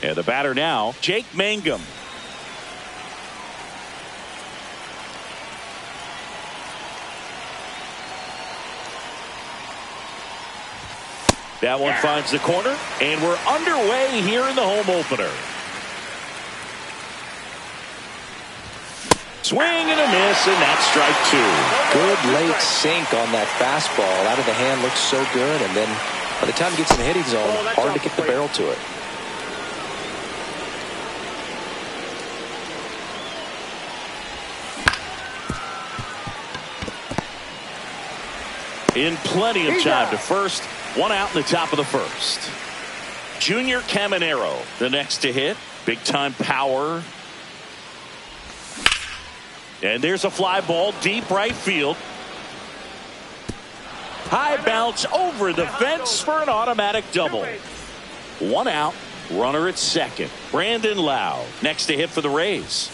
And the batter now, Jake Mangum. That one finds the corner, and we're underway here in the home opener. Swing and a miss, and that's strike two. Good late sink on that fastball. Out of the hand, looks so good, and then by the time it gets in the hitting zone, hard to get the barrel to it. In plenty of time to first. One out in the top of the first. Junior Caminero, the next to hit. Big time power. And there's a fly ball deep right field. High bounce over the fence for an automatic double. One out. Runner at second. Brandon Lau next to hit for the Rays.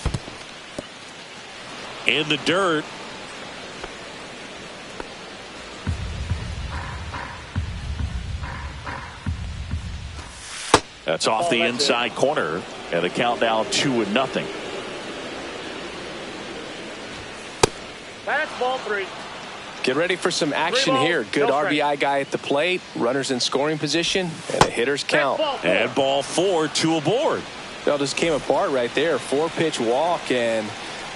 In the dirt. That's off the inside corner, and the count now 2-0. That's ball three. Get ready for some action here. Good RBI guy at the plate. Runners in scoring position, and a hitter's count. And ball four, two aboard. Well, just came apart right there. 4-pitch walk, and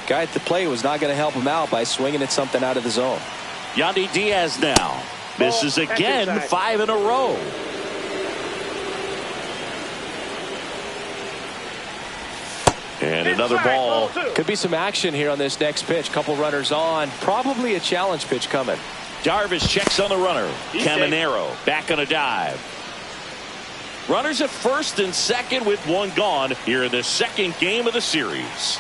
guy at the plate was not going to help him out by swinging at something out of the zone. Yandy Diaz now misses again, 5 in a row. And another ball. Could be some action here on this next pitch. Couple runners on. Probably a challenge pitch coming. Darvish checks on the runner. Caminero back on a dive. Runners at first and second with one gone here in the second game of the series.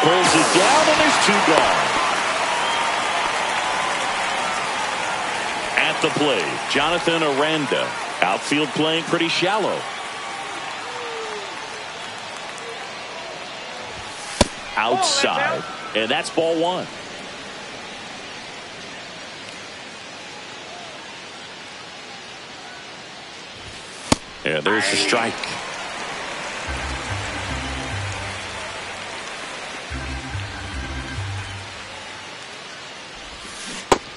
Pulls it down, and there's two gone. At the plate, Jonathan Aranda. Outfield playing pretty shallow. Outside, and that's ball one. And there's the strike.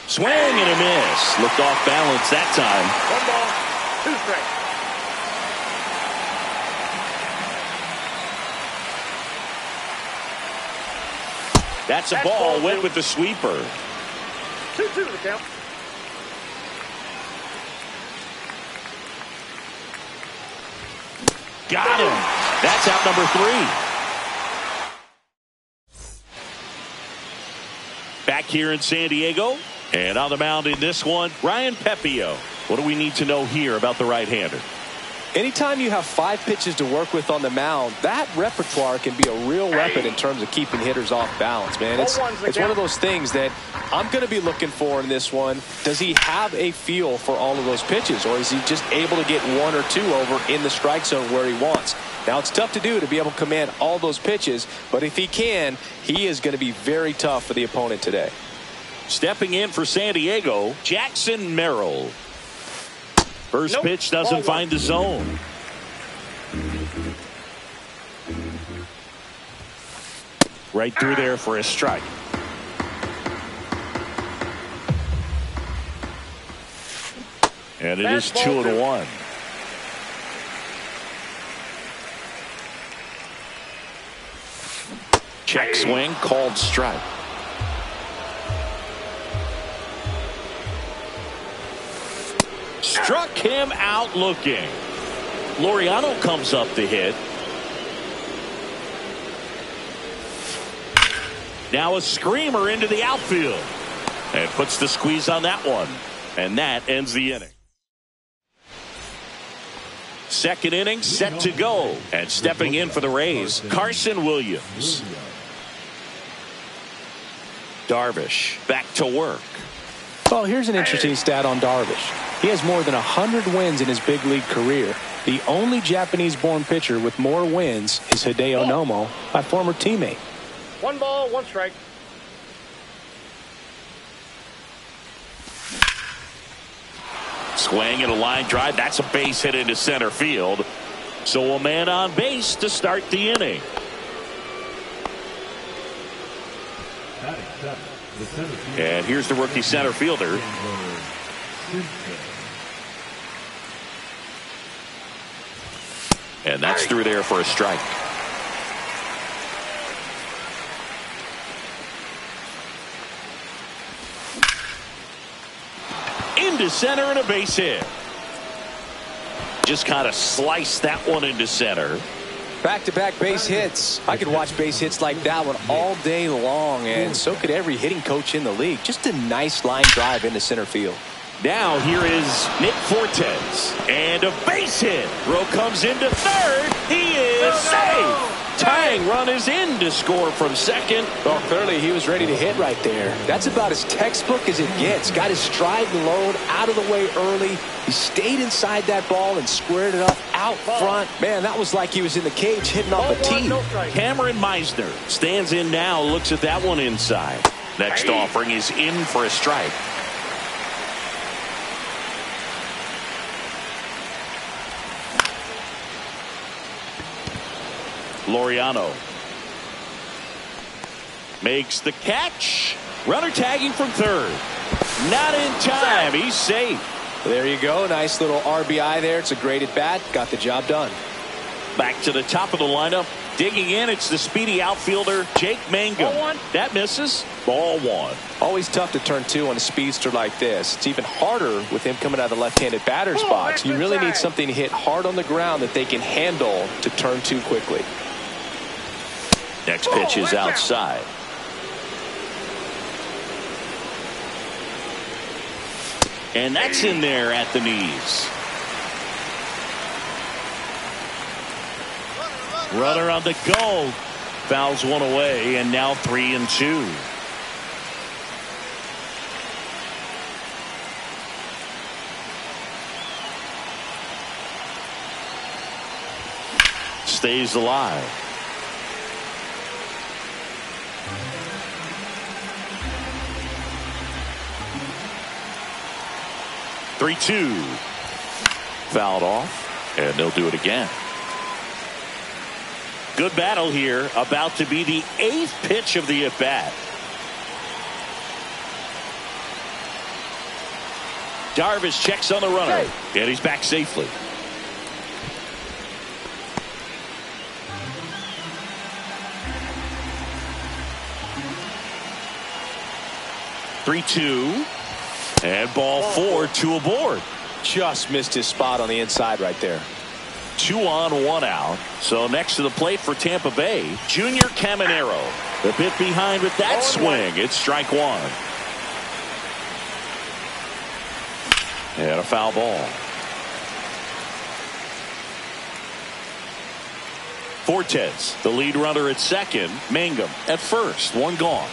Swing and a miss. Looked off balance that time. 1 ball, 2 strikes. That's a ball. Went with the sweeper. 2-2 the count. Got him. That's out number 3. Back here in San Diego. And on the mound in this one, Ryan Pepio. What do we need to know here about the right-hander? Anytime you have 5 pitches to work with on the mound, that repertoire can be a real weapon in terms of keeping hitters off balance, man. It's one of those things that I'm going to be looking for in this one. Does he have a feel for all of those pitches, or is he just able to get 1 or 2 over in the strike zone where he wants? Now, it's tough to do to be able to command all those pitches, but if he can, he is going to be very tough for the opponent today. Stepping in for San Diego, Jackson Merrill. First pitch doesn't find the zone. Right through there for a strike. And it is 2-1. Check swing, called strike. Struck him out looking. Laureano comes up to hit. Now a screamer into the outfield. And puts the squeeze on that one. And that ends the inning. Second inning set to go. And stepping in for the Rays, Carson Williams. Darvish back to work. Well, here's an interesting stat on Darvish. He has more than 100 wins in his big league career. The only Japanese-born pitcher with more wins is Hideo Nomo, my former teammate. 1 ball, 1 strike. Swing and a line drive. That's a base hit into center field. So a man on base to start the inning. And here's the rookie center fielder. And that's through there for a strike. Into center and a base hit. Just kind of sliced that one into center. Back-to-back base hits. I could watch base hits like that one all day long, and so could every hitting coach in the league. Just a nice line drive into center field. Now here is Nick Fortes. And a base hit. Throw comes into third. He is safe. Tying run is in to score from second. Well, clearly he was ready to hit right there. That's about as textbook as it gets. Got his stride and load out of the way early. He stayed inside that ball and squared it up out front. Man, that was like he was in the cage hitting off a tee. Cameron Meisner stands in now, looks at that one inside. Next offering is in for a strike. Laureano makes the catch. Runner tagging from third. Not in time. He's safe. There you go. Nice little RBI there. It's a great at bat. Got the job done. Back to the top of the lineup. Digging in, it's the speedy outfielder, Jake Mangum. That misses. Ball 1. Always tough to turn 2 on a speedster like this. It's even harder with him coming out of the left-handed batter's box. You really need something to hit hard on the ground that they can handle to turn 2 quickly. Next pitch is outside. And that's in there at the knees. Runner on the go. Fouls one away, and now 3-2. Stays alive. Three-two. Fouled off, and they'll do it again. Good battle here. About to be the 8th pitch of the at-bat. Darvish checks on the runner, and he's back safely. Three-two. And ball 4, 2 aboard. Just missed his spot on the inside right there. 2 on, 1 out. So next to the plate for Tampa Bay, Junior Caminero. The bit behind with that swing. It's strike 1. And a foul ball. Fortes, the lead runner at second. Mangum at first. 1 gone.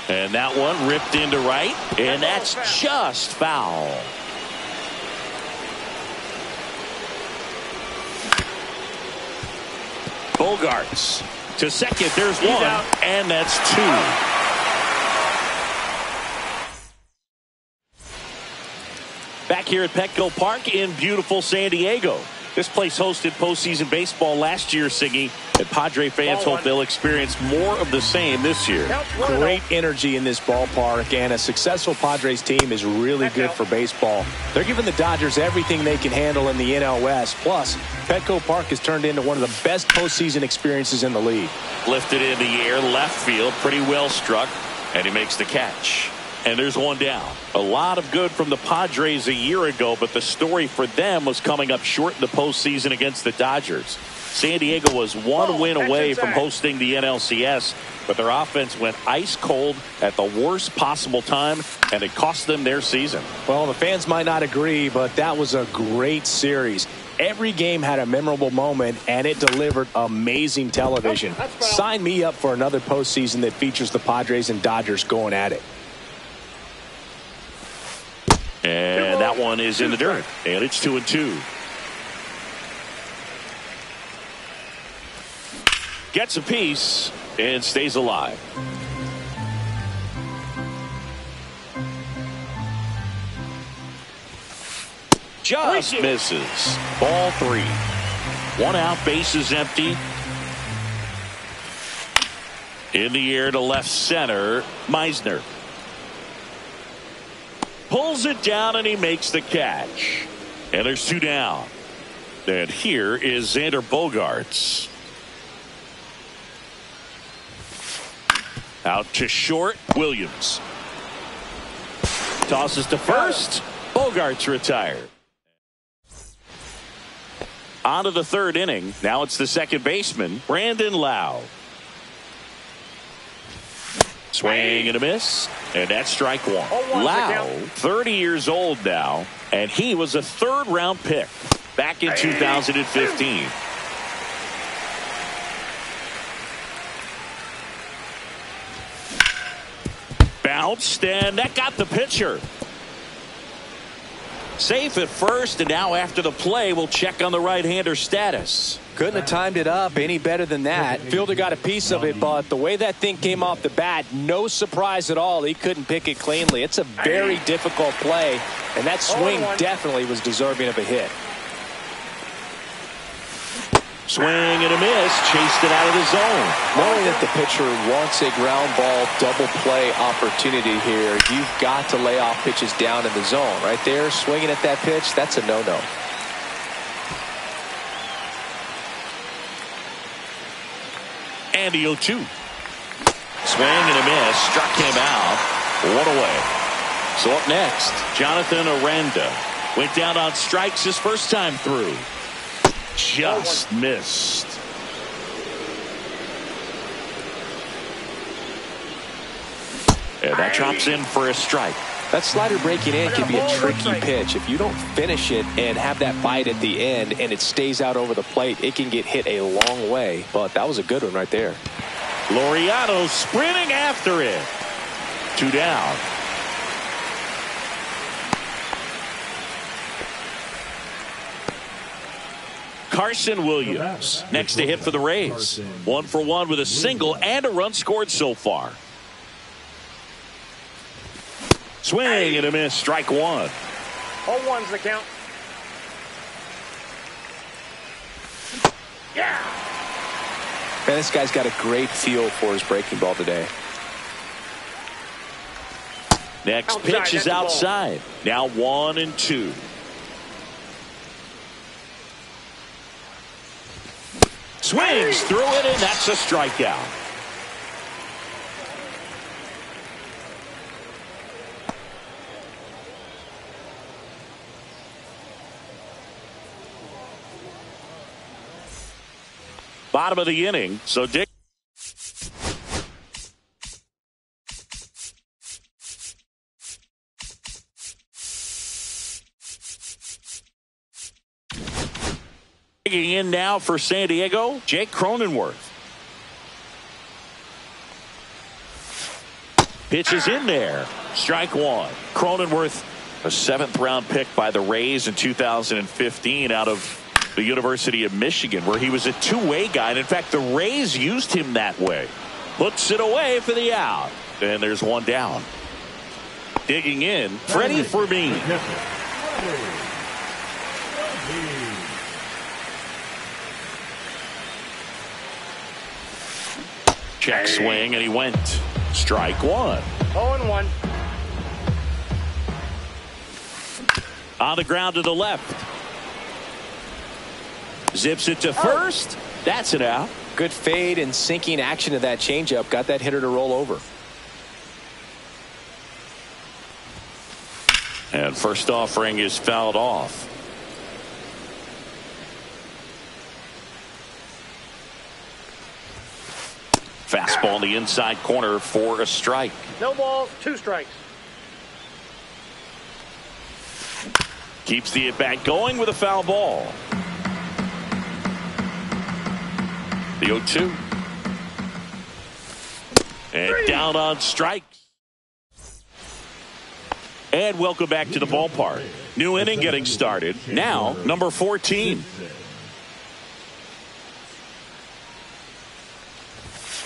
And that one ripped into right. And that's just foul. Bogarts to second. There's 1. And that's 2. Back here at Petco Park in beautiful San Diego. This place hosted postseason baseball last year, Siggy, and Padre fans hope they'll experience more of the same this year. Great energy in this ballpark, and a successful Padres team is really good for baseball. They're giving the Dodgers everything they can handle in the NL West. Plus, Petco Park has turned into one of the best postseason experiences in the league. Lifted in the air, left field, pretty well struck, and he makes the catch. And there's 1 down. A lot of good from the Padres a year ago, but the story for them was coming up short in the postseason against the Dodgers. San Diego was 1 win away from hosting the NLCS, but their offense went ice cold at the worst possible time, and it cost them their season. Well, the fans might not agree, but that was a great series. Every game had a memorable moment, and it delivered amazing television. Sign me up for another postseason that features the Padres and Dodgers going at it. And that one is in the dirt, and it's 2-2. Gets a piece and stays alive. Just misses. Ball 3. 1 out, bases empty. In the air to left center, Meisner. Pulls it down and he makes the catch. And there's 2 down. And here is Xander Bogaerts. Out to short, Williams. Tosses to first. Bogaerts retired. On to the 3rd inning. Now it's the second baseman, Brandon Lowe. Swing and a miss. And that's strike 1. Lowe, 30 years old now, and he was a 3rd-round pick back in 2015. Bounced, and that got the pitcher. Safe at first, and now after the play, we'll check on the right-hander status. Couldn't have timed it up any better than that. Fielder got a piece of it, but the way that thing came off the bat, no surprise at all. He couldn't pick it cleanly. It's a very difficult play, and that swing definitely was deserving of a hit. Swing and a miss, chased it out of the zone. Knowing that the pitcher wants a ground ball double play opportunity here, you've got to lay off pitches down in the zone. Right there, swinging at that pitch, that's a no-no. And the 0-2. Swing and a miss, struck him out. 1 away. So up next, Jonathan Aranda. Went down on strikes his first time through. Just missed. And that drops in for a strike. That slider breaking in can be a tricky pitch. If you don't finish it and have that bite at the end and it stays out over the plate, it can get hit a long way. But that was a good one right there. Laureano sprinting after it. 2 down. Carson Williams next to hit for the Rays. 1 for 1 with a single and a run scored so far. Swing and a miss, strike 1. 0-1's the count. Yeah. Man, this guy's got a great feel for his breaking ball today. Next pitch is outside. Now 1-2. Swings through it, and that's a strikeout. Bottom of the inning, so Dick. In now for San Diego, Jake Cronenworth. Pitch is in there. Strike 1. Cronenworth, a 7th-round pick by the Rays in 2015 out of the University of Michigan, where he was a two-way guy. And in fact, the Rays used him that way. Puts it away for the out. And there's 1 down. Digging in, Freddie Fermin. Check swing, and he went. Strike 1. 0-1. On the ground to the left. Zips it to first. That's it out. Good fade and sinking action of that changeup. Got that hitter to roll over. And first offering is fouled off. Fastball in the inside corner for a strike. No balls, 2 strikes. Keeps the at-bat going with a foul ball. The 0-2. And down on strikes. And welcome back to the ballpark. New inning getting started. Now, number 14.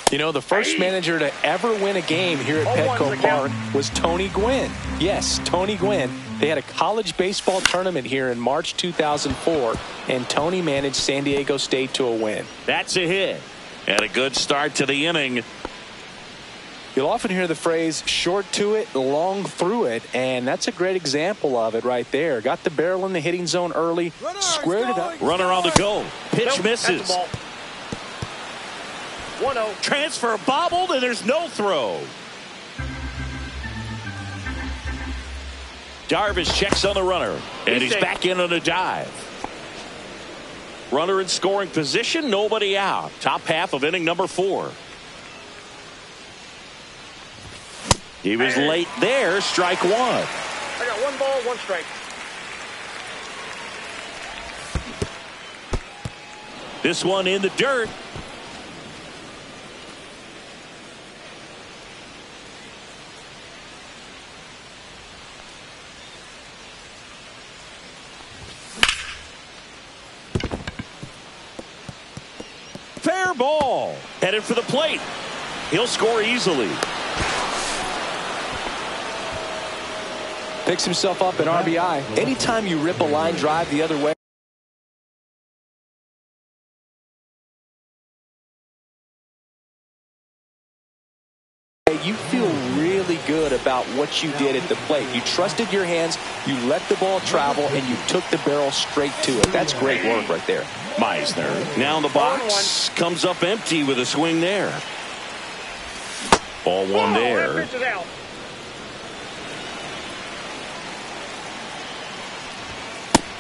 You know, the first manager to ever win a game here at Petco Park was Tony Gwynn. Yes, Tony Gwynn. They had a college baseball tournament here in March 2004, and Tony managed San Diego State to a win. That's a hit. And a good start to the inning. You'll often hear the phrase, short to it, long through it, and that's a great example of it right there. Got the barrel in the hitting zone early, squared it up. Runner on the go. Pitch misses. 1-0. Transfer bobbled, and there's no throw. Darvish checks on the runner, and he's back in on a dive. Runner in scoring position, nobody out. Top half of inning number 4. He was late there, strike 1. I got 1 ball, 1 strike. This one in the dirt. Fair ball. Headed for the plate. He'll score easily. Picks himself up an RBI. Anytime you rip a line drive the other way, you feel really good about what you did at the plate. You trusted your hands, you let the ball travel, and you took the barrel straight to it. That's great work right there. Meisner now in the box, comes up empty with a swing there. Ball 1 there.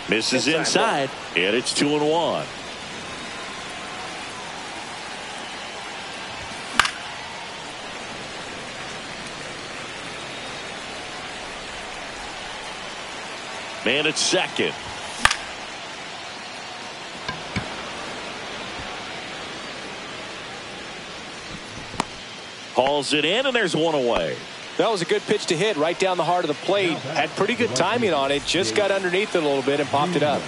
Misses inside, and it's 2-1. Man at second. Hauls it in, and there's 1 away. That was a good pitch to hit right down the heart of the plate. Had pretty good timing on it. Just got underneath it a little bit and popped it up.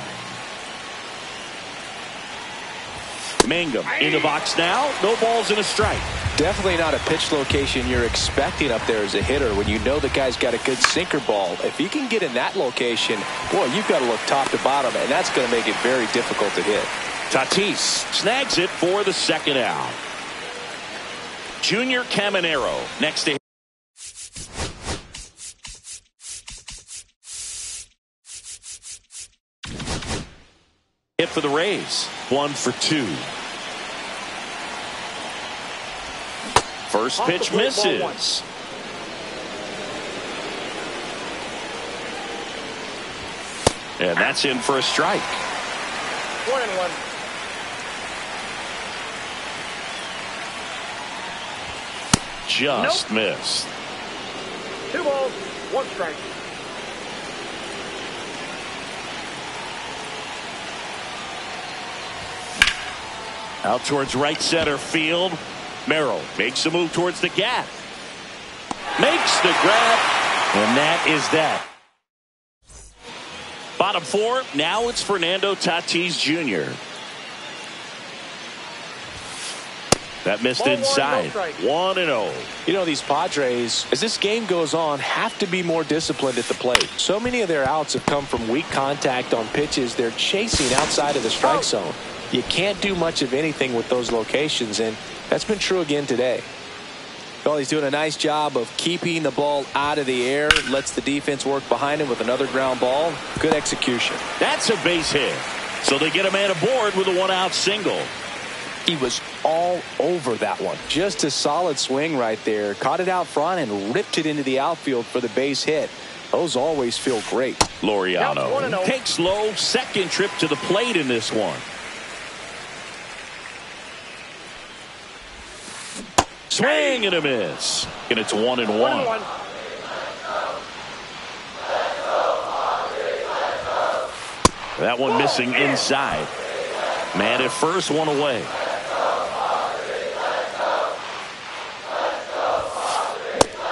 Mangum in the box now. No balls and a strike. Definitely not a pitch location you're expecting up there as a hitter when you know the guy's got a good sinker ball. If he can get in that location, boy, you've got to look top to bottom, and that's going to make it very difficult to hit. Tatis snags it for the second out. Junior Caminero next to him. Hit for the Rays. 1 for 2. First pitch misses. And that's in for a strike. 1-1. Just missed. 2 balls, 1 strike. Out towards right center field. Merrill makes a move towards the gap. Makes the grab. And that is that. Bottom 4. Now it's Fernando Tatis Jr. That missed inside. 1-0. You know, these Padres, as this game goes on, have to be more disciplined at the plate. So many of their outs have come from weak contact on pitches they're chasing outside of the strike zone. You can't do much of anything with those locations, and that's been true again today. Well, he's doing a nice job of keeping the ball out of the air. Lets the defense work behind him with another ground ball. Good execution. That's a base hit. So they get a man aboard with a 1-out single. He was all over that one. Just a solid swing right there. Caught it out front and ripped it into the outfield for the base hit. Those always feel great. Laureano takes low. Second trip to the plate in this one. Swing and a miss. And it's 1-1. That one missing inside. Man at first, 1 away.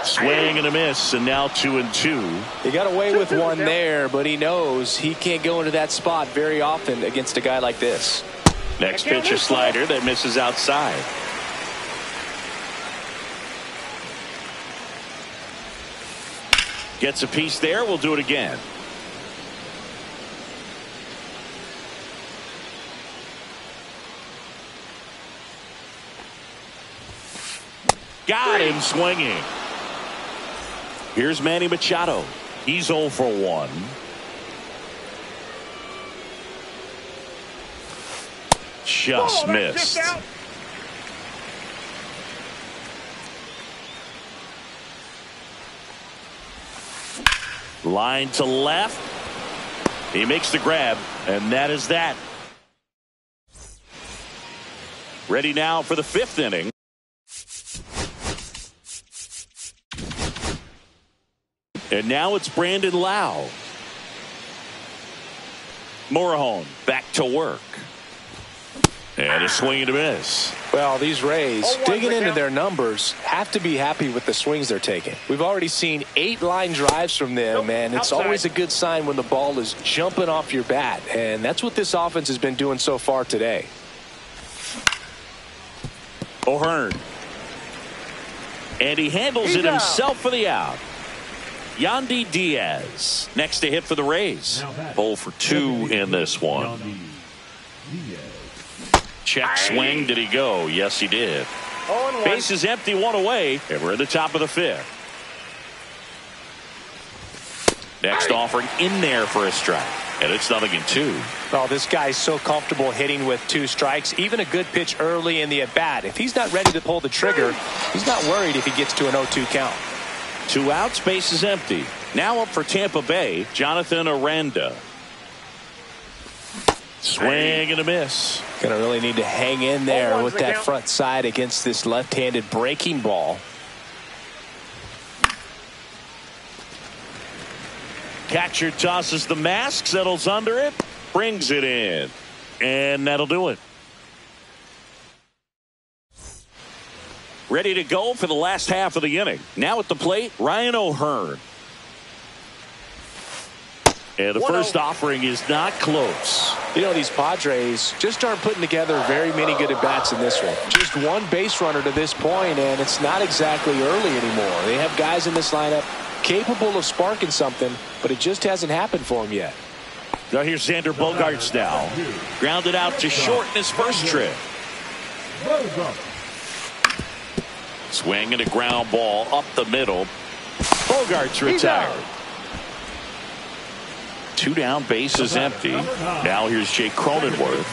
Swing and a miss, and now 2-2. He got away with one there, but he knows he can't go into that spot very often against a guy like this. Next pitch, a slider that misses outside. Gets a piece there. We'll do it again. Got him swinging. Here's Manny Machado. He's 0 for 1. Just missed. Line to left. He makes the grab, and that is that. Ready now for the 5th inning. And now it's Brandon Lau. Morejon back to work. And a swing and a miss. Well, these Rays, digging into their numbers, have to be happy with the swings they're taking. We've already seen 8 line drives from them, and it's always a good sign when the ball is jumping off your bat. And that's what this offense has been doing so far today. O'Hearn. And he handles it himself for the out. Yandy Diaz next to hit for the Rays. 0 for 2 in this one. Check swing. Did he go? Yes, he did. Base is empty, 1 away, and we're at the top of the 5th. Next offering in there for a strike, and it's 0-2. Oh, this guy's so comfortable hitting with 2 strikes. Even a good pitch early in the at-bat. If he's not ready to pull the trigger, he's not worried if he gets to an 0-2 count. 2 outs, base is empty. Now up for Tampa Bay, Jonathan Aranda. Swing and a miss. Going to really need to hang in there with that front side against this left-handed breaking ball. Catcher tosses the mask, settles under it, brings it in. And that'll do it. Ready to go for the last half of the inning. Now at the plate, Ryan O'Hearn. And the first offering is not close. You know, these Padres just aren't putting together very many good at-bats in this one. Just 1 base runner to this point, and it's not exactly early anymore. They have guys in this lineup capable of sparking something, but it just hasn't happened for them yet. Now here's Xander Bogaerts now. Grounded out to short in his first trip. Swing and a ground ball up the middle. Bogaerts retired. 2 down, base is empty. Now here's Jake Cronenworth.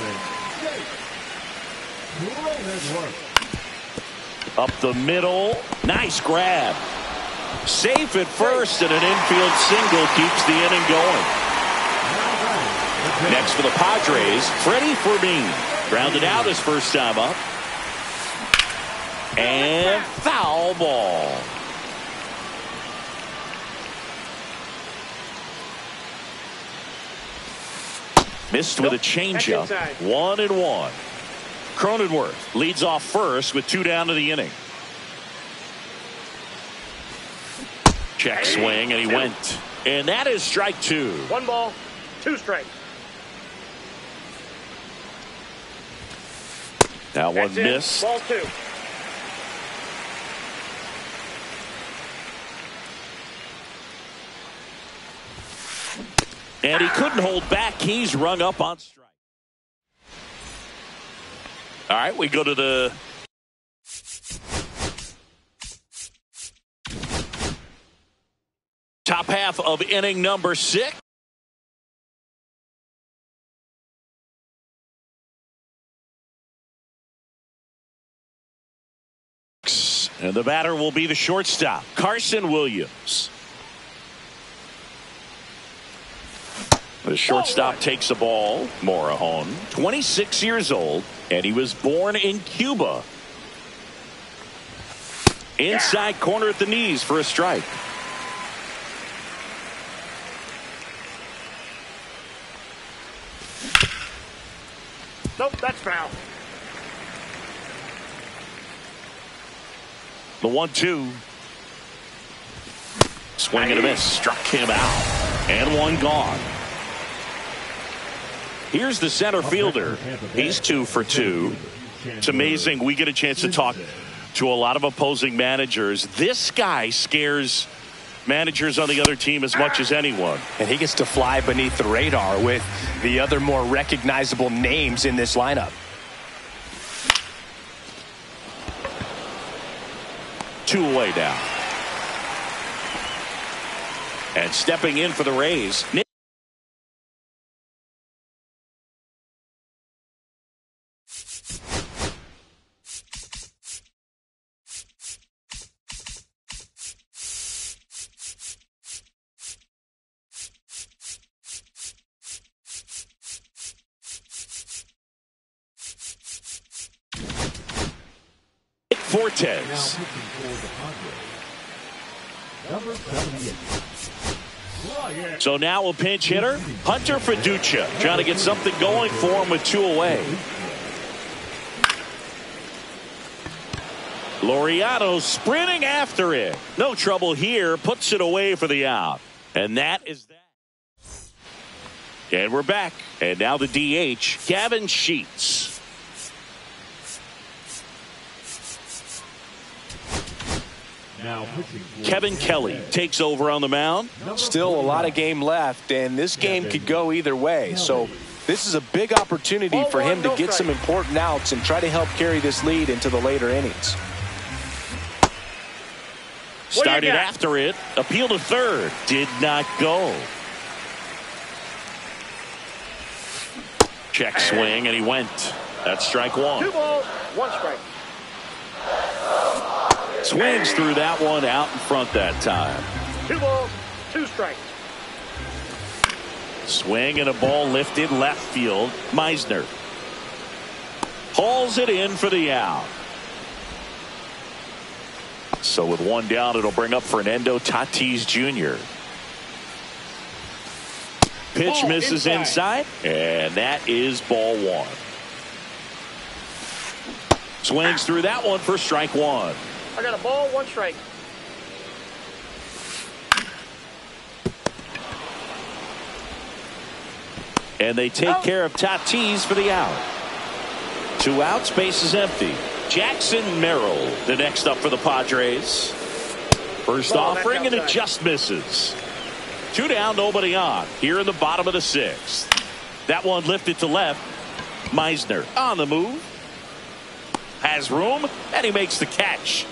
Up the middle. Nice grab. Safe at first, and an infield single keeps the inning going. Next for the Padres, Freddie Fermin. Grounded out his first time up. And foul ball. Missed with a changeup. 1-1. Cronenworth leads off first with 2 down to the inning. Check swing, and he went. And that is strike 2. 1 ball, 2 strikes. Now one missed. Ball 2. And he couldn't hold back. He's rung up on strike. All right, we go to the top half of inning number 6. And the batter will be the shortstop, Carson Williams. The shortstop takes the ball. Morejon, 26 years old, and he was born in Cuba. Inside corner at the knees for a strike. Nope, that's foul. The 1-2. Swing and a miss. Struck him out. And one gone. Here's the center fielder. He's 2 for 2. It's amazing. We get a chance to talk to a lot of opposing managers. This guy scares managers on the other team as much as anyone. And he gets to fly beneath the radar with the other more recognizable names in this lineup. Two away now. And stepping in for the Rays. Fortes. So now a pinch hitter, Hunter Fiducia, trying to get something going for him with two away. Laureano sprinting after it. No trouble here, puts it away for the out. And that is that. And we're back. And now the DH, Gavin Sheets. Kevin Kelly takes over on the mound. Still a lot of game left, and this game could go either way. So this is a big opportunity for him to get some important outs and try to help carry this lead into the later innings. Started after it. Appeal to third. Did not go. Check swing, and he went. That's strike one. 2 balls, 1 strike. Swings through that one out in front that time. 2 balls, 2 strikes. Swing and a ball lifted left field. Meisner hauls it in for the out. So with one down, it'll bring up Fernando Tatis Jr. Pitch misses inside, and that is ball one. Swings through that one for strike one. I got a ball, 1 strike. And they take care of Tatis for the out. 2 outs, base is empty. Jackson Merrill, the next up for the Padres. First offering, and it just misses. 2 down, nobody on. Here in the bottom of the 6th. That one lifted to left. Meisner on the move. Has room, and he makes the catch.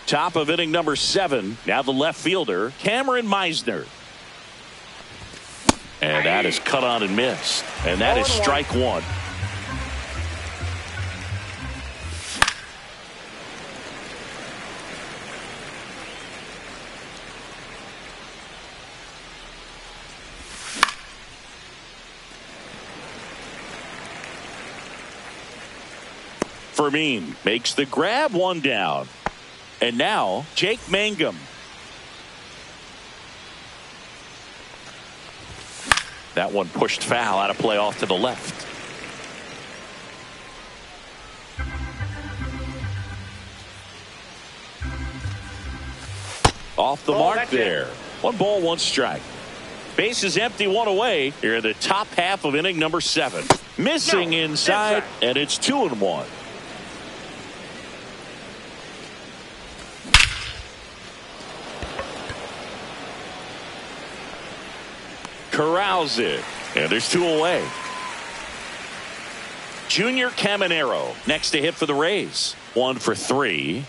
Top of inning number 7. Now the left fielder, Cameron Meisner. And that is cut on and missed. And that is strike one. Fermin makes the grab, 1 down. And now Jake Mangum. That one pushed foul, out of play off to the left. Off the mark there. 1 ball, 1 strike. Base is empty, 1 away. Here in the top half of inning number 7. Missing inside, and it's 2-1. Corrals it, and there's 2 away. Junior Caminero next to hit for the Rays. 1 for 3.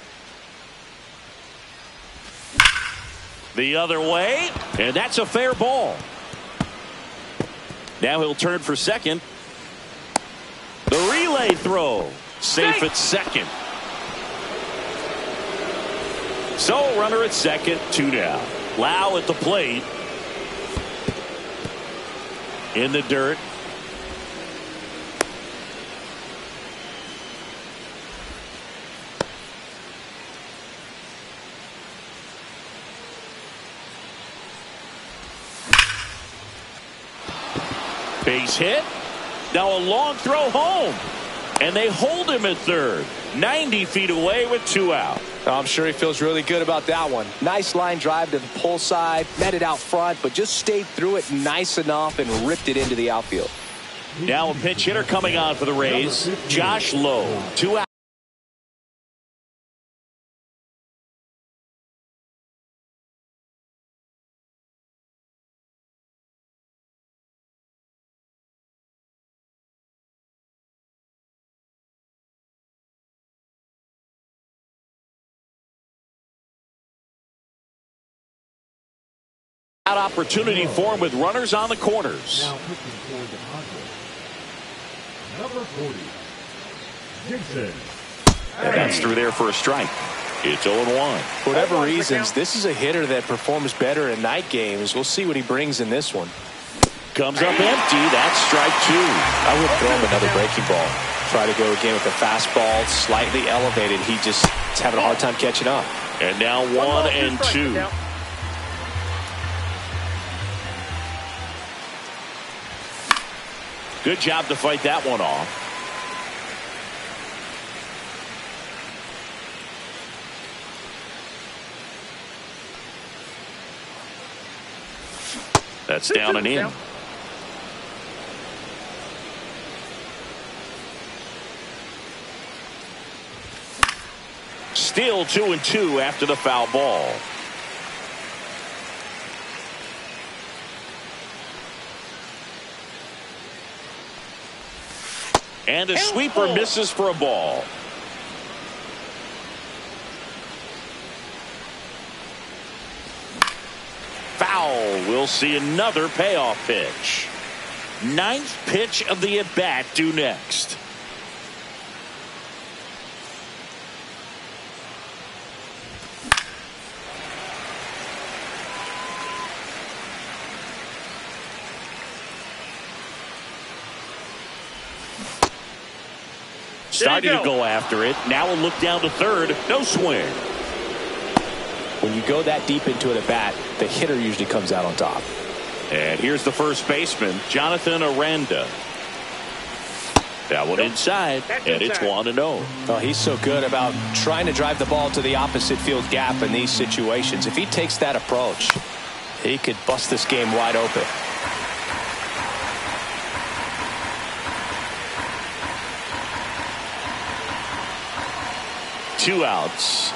The other way, and that's a fair ball. Now he'll turn for second. The relay throw, safe at second. So runner at second, 2 down. Lau at the plate. In the dirt. Base hit. Now a long throw home. And they hold him at third. 90 feet away with 2 out. I'm sure he feels really good about that one. Nice line drive to the pull side, met it out front, but just stayed through it nice enough and ripped it into the outfield. Now a pinch hitter coming on for the Rays, Josh Lowe. 2 out. Out opportunity for him with runners on the corners. Now pitching for the Padres, number 40, Gibson. And that's through there for a strike. It's 0-1. For whatever reasons, this is a hitter that performs better in night games. We'll see what he brings in this one. Comes up empty. That's strike 2. I would throw him another breaking ball. Try to go again with the fastball, slightly elevated. He's having a hard time catching up. And now 1-2. Good job to fight that one off. That's down and in. Still 2-2 after the foul ball. And a sweeper misses for a ball. Foul. We'll see another payoff pitch. 9th pitch of the at-bat due next. Starting to go after it. Now we'll look down to third. No swing. When you go that deep into it at bat, the hitter usually comes out on top. And here's the first baseman, Jonathan Aranda. That one inside, and it's 1-0. Oh, he's so good about trying to drive the ball to the opposite field gap in these situations. If he takes that approach, he could bust this game wide open. Two outs.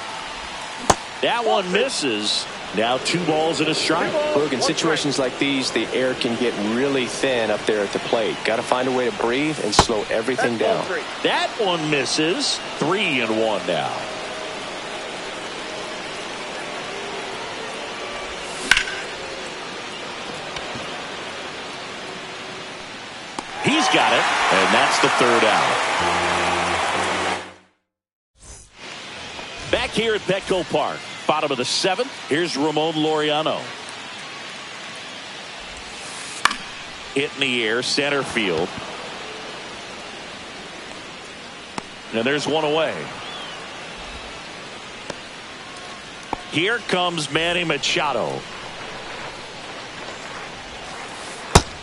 That one misses. Now 2 balls and a strike. Look, in situations like these, the air can get really thin up there at the plate. Got to find a way to breathe and slow everything down. That one misses. 3-1 now. He's got it, and that's the 3rd out. Back here at Petco Park, bottom of the 7th, here's Ramon Laureano. Hit in the air, center field. And there's one away. Here comes Manny Machado.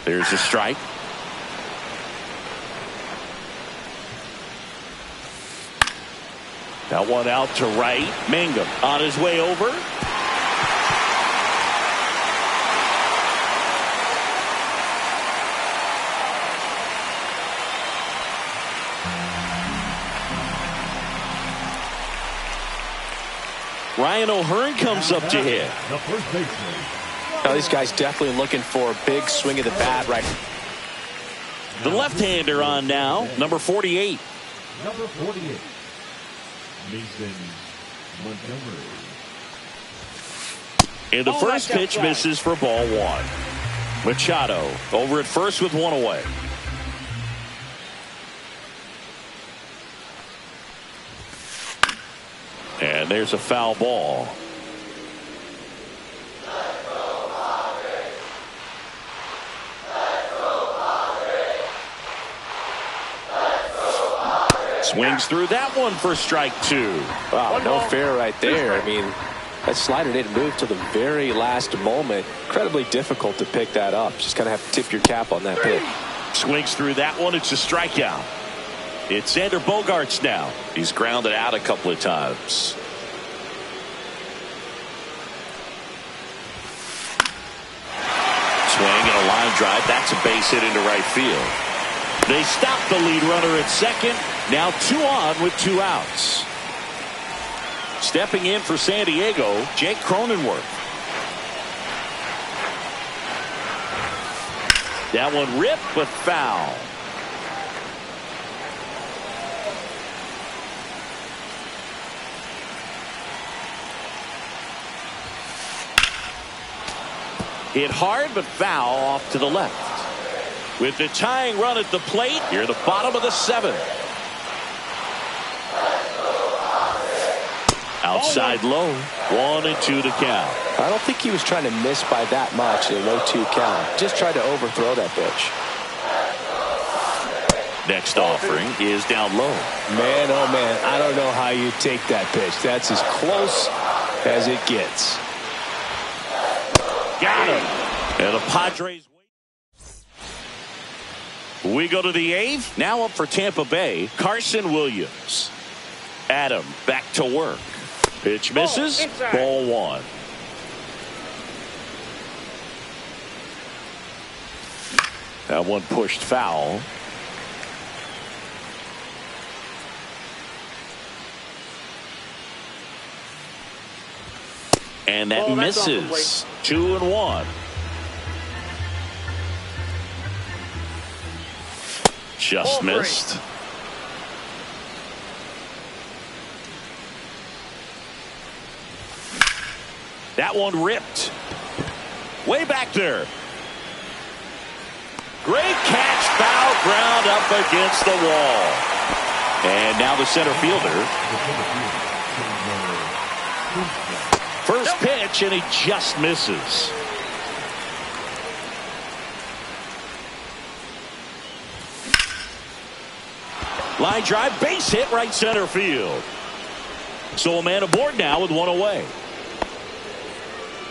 There's a strike. That one out to right. Mangum on his way over. Ryan O'Hearn comes up to hit. The first baseman. Now, these guys definitely looking for a big swing of the bat right. The left-hander on now, number 48. Number 48. Mason Montgomery. And the first pitch misses for ball 1. Machado over at first with one away. And there's a foul ball. Swings through that one for strike 2. Wow, no fair right there. I mean, that slider didn't move till the very last moment. Incredibly difficult to pick that up. Just kind of have to tip your cap on that pitch. Swings through that one. It's a strikeout. It's Xander Bogaerts now. He's grounded out a couple of times. Swing and a line drive. That's a base hit into right field. They stop the lead runner at second. Now 2 on with 2 outs. Stepping in for San Diego, Jake Cronenworth. That one ripped but foul. Hit hard, but foul off to the left. With the tying run at the plate, here at the bottom of the 7th. Outside low, 1-2 to count. I don't think he was trying to miss by that much in a 0-2 count. Just tried to overthrow that pitch. Next offering is down low. Man, oh man, I don't know how you take that pitch. That's as close as it gets. Got him. And the Padres. We go to the 8th. Now up for Tampa Bay, Carson Williams. Adam back to work. Pitch misses. Ball 1. That one pushed foul. And that misses. 2-1. Just missed. That one ripped. Way back there. Great catch. Foul ground up against the wall. And now the center fielder. First pitch, and he just misses. Line drive, base hit, right center field. So a man aboard now with one away.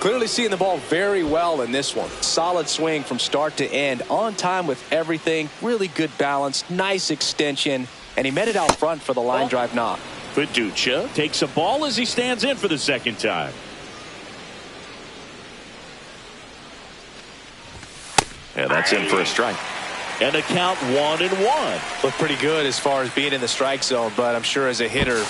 Clearly seeing the ball very well in this one. Solid swing from start to end. On time with everything. Really good balance. Nice extension. And he met it out front for the line drive knock. Fiducia takes a ball as he stands in for the second time. And that's in for a strike. And a count 1-1. Looked pretty good as far as being in the strike zone, but I'm sure as a hitter,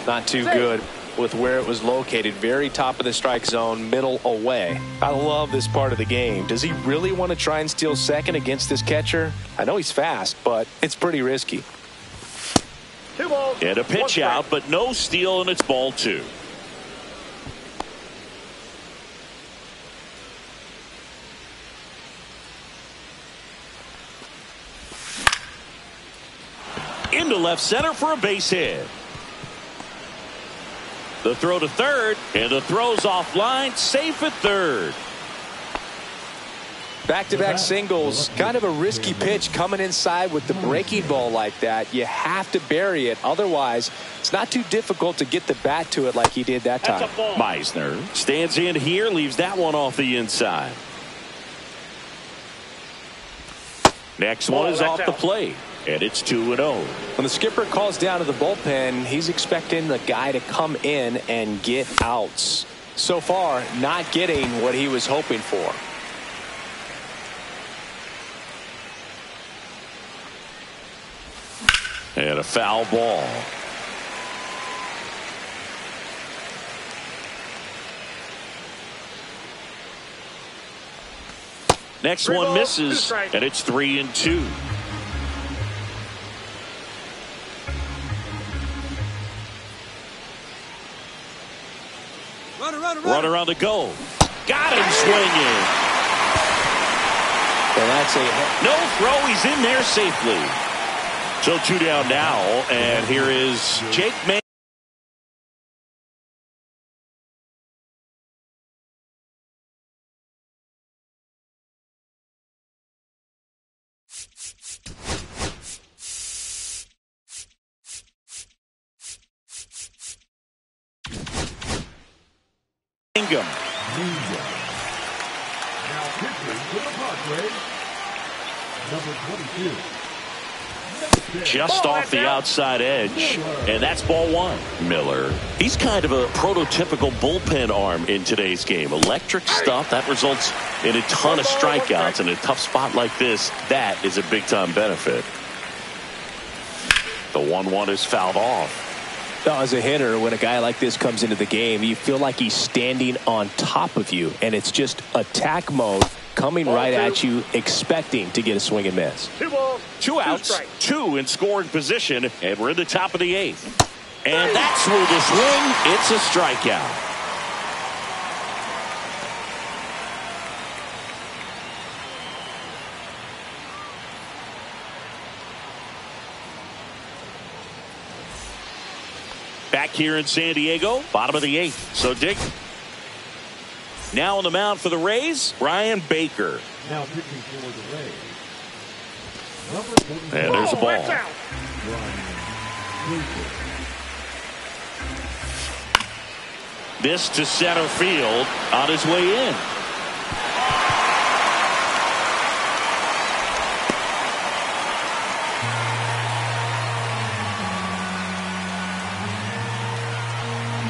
not too good with where it was located. Very top of the strike zone, middle away. I love this part of the game. Does he really want to try and steal second against this catcher? I know he's fast, but it's pretty risky. 2 balls. And a pitch out, but no steal, and it's ball 2. Into left center for a base hit. The throw to third, and the throw's offline, safe at third. Back-to-back singles, kind of a risky pitch coming inside with the breaking ball like that. You have to bury it, otherwise it's not too difficult to get the bat to it like he did that time. Meisner stands in here, leaves that one off the inside. Next one is off the plate. And it's 2-0. When the skipper calls down to the bullpen, he's expecting the guy to come in and get outs. So far, not getting what he was hoping for. And a foul ball. Next one misses, and it's 3-2. Runner on the go. Got him swinging. And that's no throw. He's in there safely. So 2 down now, and here is Jake May. Now pitching for the Padres, number 22. Just off the outside edge, and that's ball 1. Miller. He's kind of a prototypical bullpen arm in today's game. Electric stuff that results in a ton of strikeouts. In a tough spot like this, that is a big-time benefit. The 1-1 is fouled off. As a hitter, when a guy like this comes into the game, you feel like he's standing on top of you, and it's just attack mode coming right at you, expecting to get a swing and miss. 2 balls, 2 outs, 2 in scoring position, and we're in the top of the 8th. And that's through the swing. It's a strikeout. Back here in San Diego, bottom of the 8th. So Dick. Now on the mound for the Rays, Brian Baker. Now pitching for the Rays. And there's a ball. This to center field on his way in.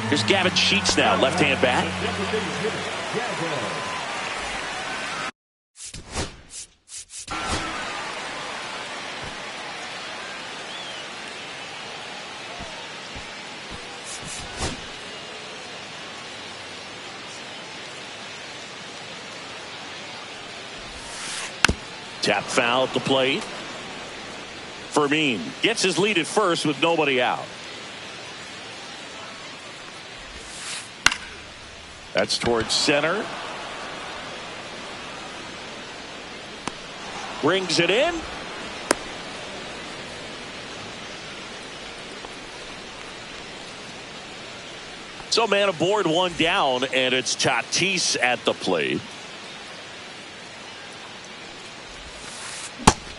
Here's Gavin Sheets now, left-hand bat. Tap foul at the plate. Fermin gets his lead at first with nobody out. That's towards center. Brings it in. So man aboard, one down, and it's Tatis at the plate.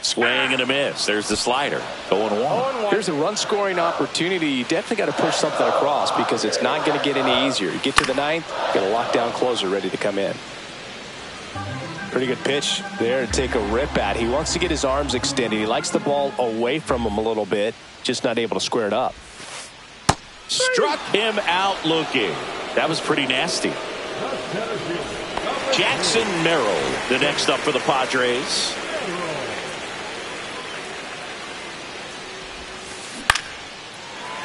Swing and a miss. There's the slider. 0-1. Here's a run-scoring opportunity. You definitely got to push something across because it's not going to get any easier. You get to the 9th, got a lockdown closer ready to come in. Pretty good pitch there to take a rip at. He wants to get his arms extended. He likes the ball away from him a little bit, just not able to square it up. Struck him out looking. That was pretty nasty. Jackson Merrill, the next up for the Padres.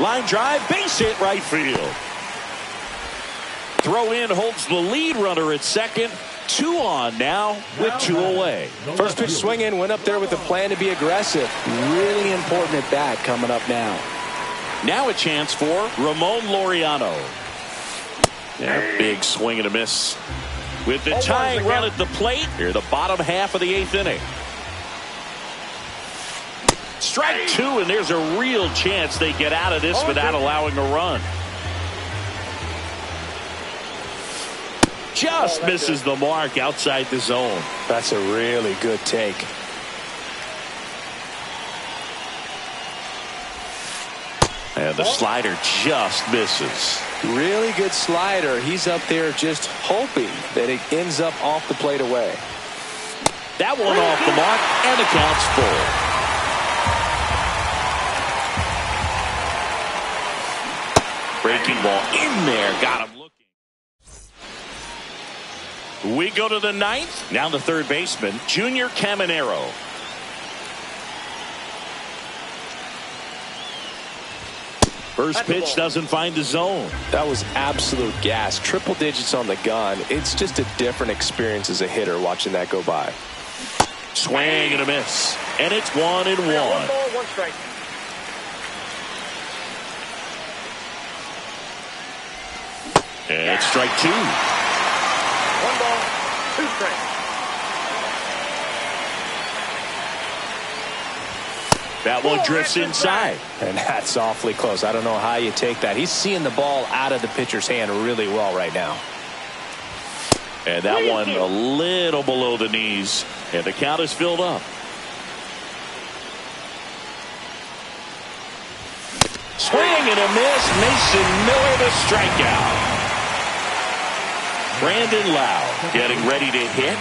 Line drive, base hit right field. Throw in holds the lead runner at second. 2 on now with 2 away. First pitch swing in, went up there with a plan to be aggressive. Really important at bat coming up now. Now a chance for Ramon Laureano. Yeah, big swing and a miss. With the tying run at the plate, here the bottom half of the 8th inning. Strike 2, and there's a real chance they get out of this without allowing a run. Just misses the mark outside the zone. That's a really good take. And the slider just misses. Really good slider. He's up there just hoping that it ends up off the plate away. That one off the mark, and the count's full. Breaking ball in there, got him looking. We go to the 9th. Now the third baseman, Junior Caminero. First pitch doesn't find the zone. That was absolute gas. Triple digits on the gun. It's just a different experience as a hitter watching that go by. Swing and a miss. And it's 1-1. 1 ball, 1 strike. And it's strike 2. 1 ball, 2 strikes. That one drifts inside. And that's awfully close. I don't know how you take that. He's seeing the ball out of the pitcher's hand really well right now. And that one a little below the knees. And the count is filled up. Swing and a miss. Mason Miller the strikeout. Brandon Lau getting ready to hit.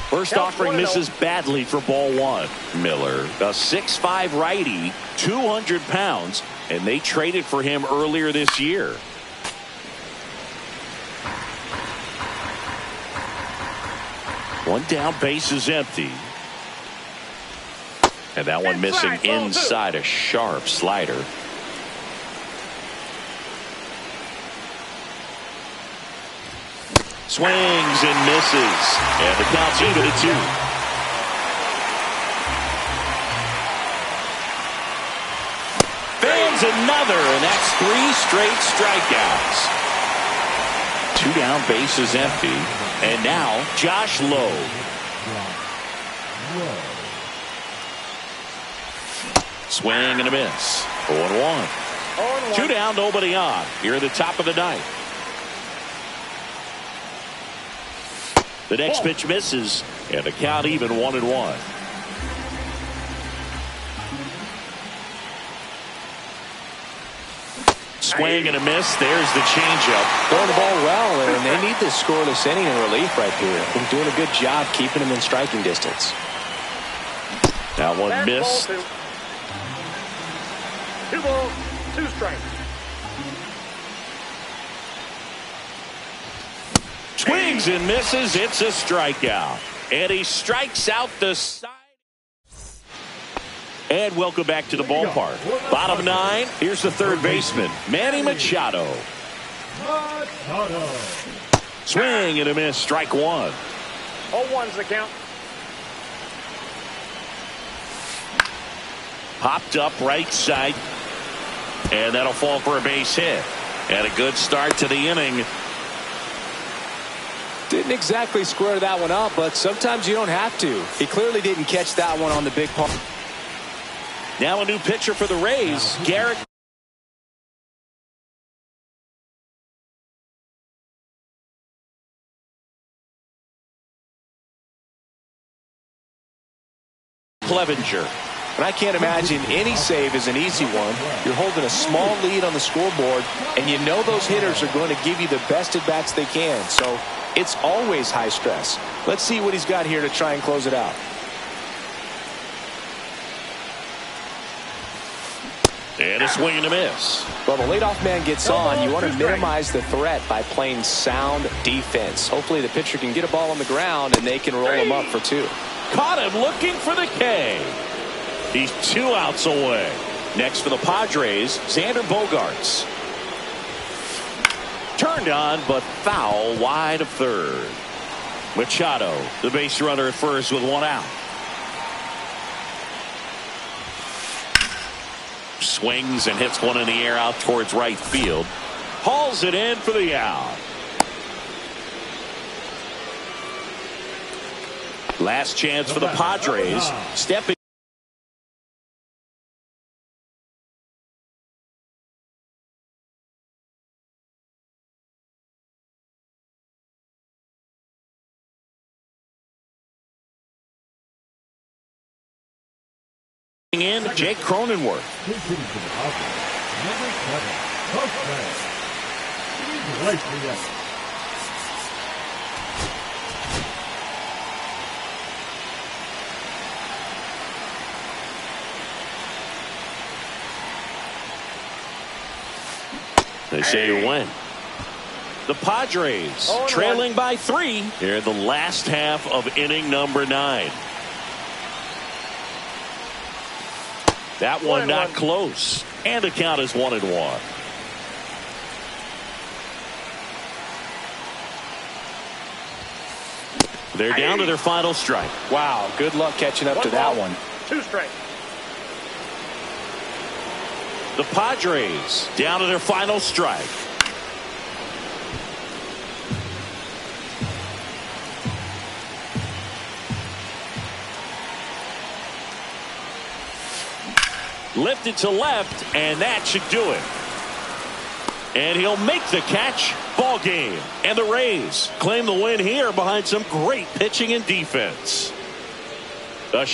First offering misses badly for ball 1. Miller, a 6'5" righty, 200 pounds, and they traded for him earlier this year. One down, base is empty. And that one missing inside, a sharp slider. Swings and misses. And the count's even at 2. Swings another, and that's 3 straight strikeouts. 2 down, bases empty. And now Josh Lowe. Swing and a miss. 0-1. 2 down, nobody on. Here at the top of the ninth. The next pitch misses, and the count even 1-1. Swing and a miss. There's the changeup. Throwing the ball well, and they need this scoreless inning in relief right here. They're doing a good job keeping them in striking distance. Now one missed. 2 balls, 2 strikes. Swings and misses. It's a strikeout. And he strikes out the side. And welcome back to the ballpark. Bottom 9. Here's the third baseman, Manny Machado. Swing and a miss. Strike 1. 0-1's the count. Popped up right side. And that'll fall for a base hit. And a good start to the inning. Didn't exactly square that one up, but sometimes you don't have to. He clearly didn't catch that one on the big part. Now a new pitcher for the Rays, Garrett Clevenger. And I can't imagine any save is an easy one. You're holding a small lead on the scoreboard, and you know those hitters are going to give you the best at-bats they can. So it's always high stress. Let's see what he's got here to try and close it out. And a swing and a miss. Well, the leadoff man gets on. You want to minimize the threat by playing sound defense. Hopefully the pitcher can get a ball on the ground, and they can roll him up for 2. Caught him looking for the K. He's 2 outs away. Next for the Padres, Xander Bogaerts. Turned on, but foul wide of third. Machado, the base runner at first with 1 out. Swings and hits one in the air out towards right field. Hauls it in for the out. Last chance for the Padres. Stepping in, Jake Cronenworth. They say when. The Padres trailing by 3 here in the last half of inning number 9. That one not close. And the count is 1-1. They're down to their final strike. Wow, good luck catching up to that one. 2 strikes. The Padres down to their final strike. Lifted to left, and that should do it. And he'll make the catch. Ball game. And the Rays claim the win here behind some great pitching and defense. A